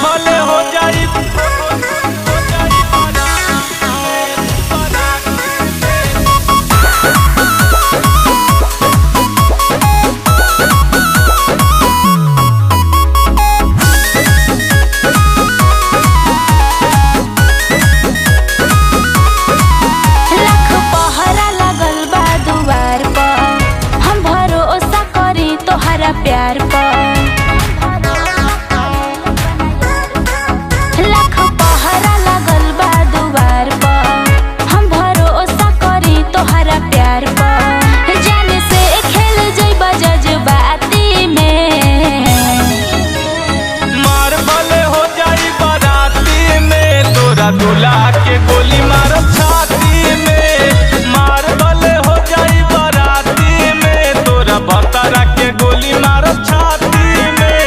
भले हो जाई प्यार पर लाख पहरा लगल बा दुआर पर हम भरोसा करी तोहरा प्यार पर जाने से खेल जइबा जज्बाती में मार भले हो जाई बाराती में तोरा दुला के गोली मारब छाती में मार भले हो जाई बाराती में तोरा बतरा के गोली मारब छाती में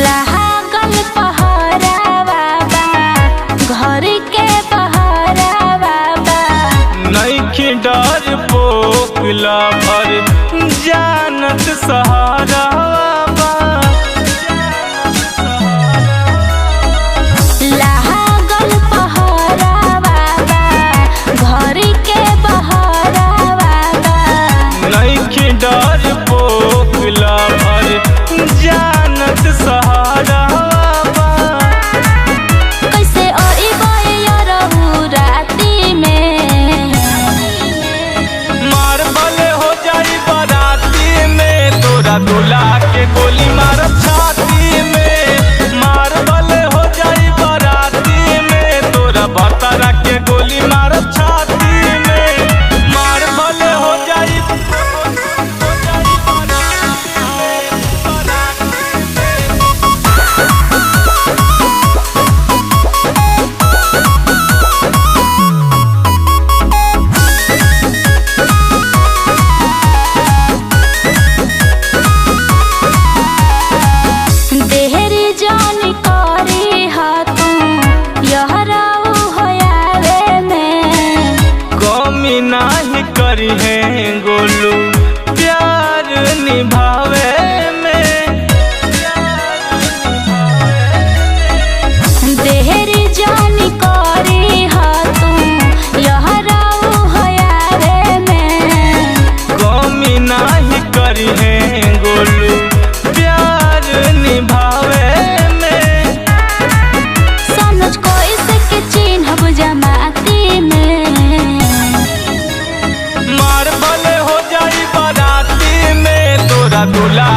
लागल पहरावा बा घर के पहरावा बा नइखे डर पोकला भर जानत सहारा लागल पहरावा बा घर के पहरावा बा नइखे डर पोकला भर जानत सहारा कैसे अइबे यरहु राती में मार भले हो जाई बाराती में तोरा दुला के गोली मारब छाती में मार भले हो जाई बाराती में तोरा बतरा के गोली मारब छाती में मार भले हो जाई देहरी जानी करी हा तू यहराऊ होयावे में कमी नाही करी है गोलू प्यार निभावे में देहरी जानी करी हा तू यहराऊ होयावे में कमी नाही करी है गोलू प्यार निभावे में समझ कोई से के चिन्हब जमाती में मार भले हो जाई बाराती में तोरा दुला